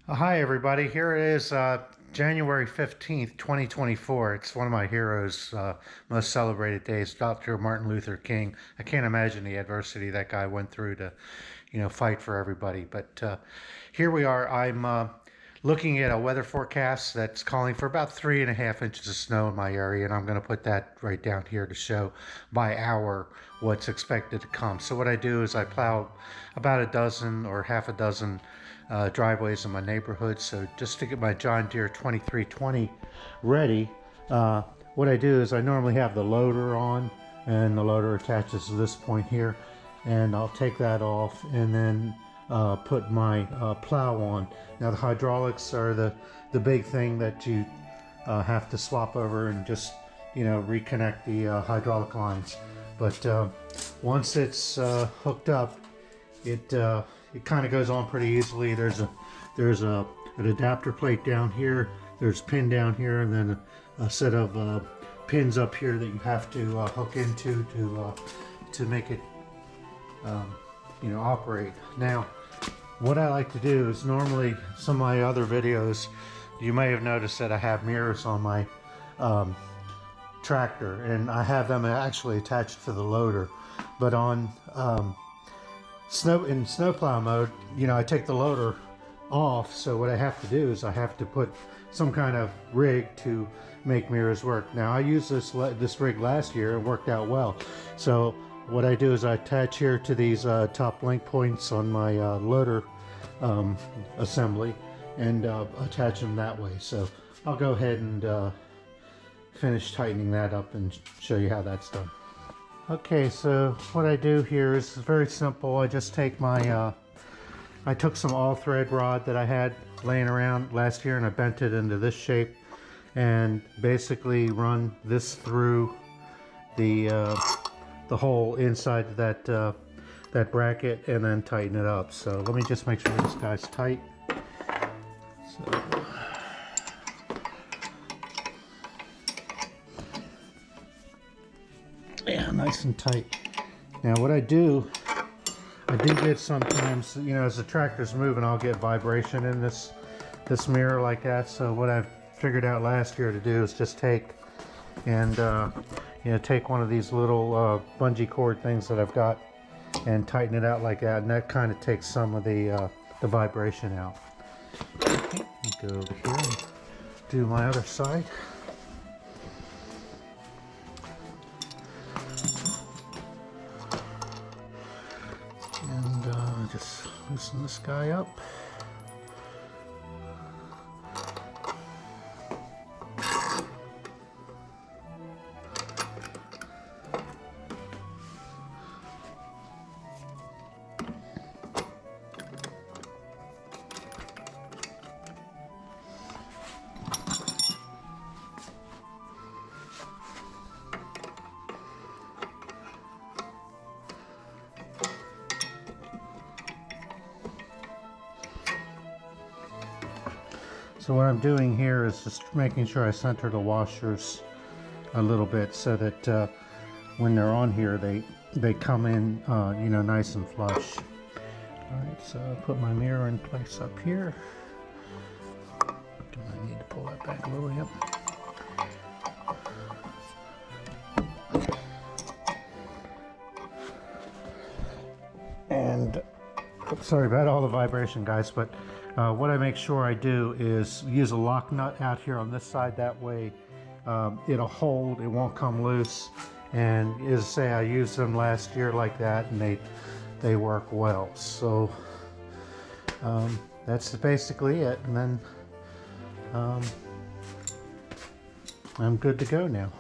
Hi everybody, here it is January 15th, 2024. It's one of my heroes, most celebrated days, Dr. Martin Luther King. I can't imagine the adversity that guy went through to, fight for everybody. But here we are. I'm looking at a weather forecast that's calling for about 3.5 inches of snow in my area, and I'm going to put that right down here to show by hour what's expected to come. So what I do is I plow about a dozen or half a dozen driveways in my neighborhood. So just to get my John Deere 2320 ready, what I do is I normally have the loader on, and the loader attaches to this point here, and I'll take that off and then put my plow on. Now the hydraulics are the big thing that you have to swap over and just reconnect the hydraulic lines. But once it's hooked up, it kind of goes on pretty easily. There's an adapter plate down here, there's a pin down here, and then a set of pins up here that you have to hook into to make it operate. Now what I like to do is, normally some of my other videos you may have noticed that I have mirrors on my tractor, and I have them actually attached to the loader. But on snowplow mode, I take the loader off, so what I have to do is I have to put some kind of rig to make mirrors work. Now I used this rig last year and worked out well. So what I do is I attach here to these top link points on my loader assembly, and attach them that way. So I'll go ahead and finish tightening that up and show you how that's done. Okay, so what I do here is very simple. I just take my I took some all thread rod that I had laying around last year, and I bent it into this shape, and basically run this through the hole inside that bracket, and then tighten it up. So let me just make sure this guy's tight. So, yeah, nice and tight. Now what I do get sometimes, as the tractor's moving, I'll get vibration in this mirror like that. So what I've figured out last year to do is just take and take one of these little bungee cord things that I've got and tighten it out like that, and that kind of takes some of the vibration out. Okay, go over here and do my other side. And just loosen this guy up. So what I'm doing here is just making sure I center the washers a little bit, so that when they're on here, they come in nice and flush. All right, so I'll put my mirror in place up here. Do I need to pull that back a little? Yep. And sorry about all the vibration, guys, but what I make sure I do is use a lock nut out here on this side. That way it'll hold, it won't come loose. And as I say, I used them last year like that, and they work well. So that's basically it. And then I'm good to go now.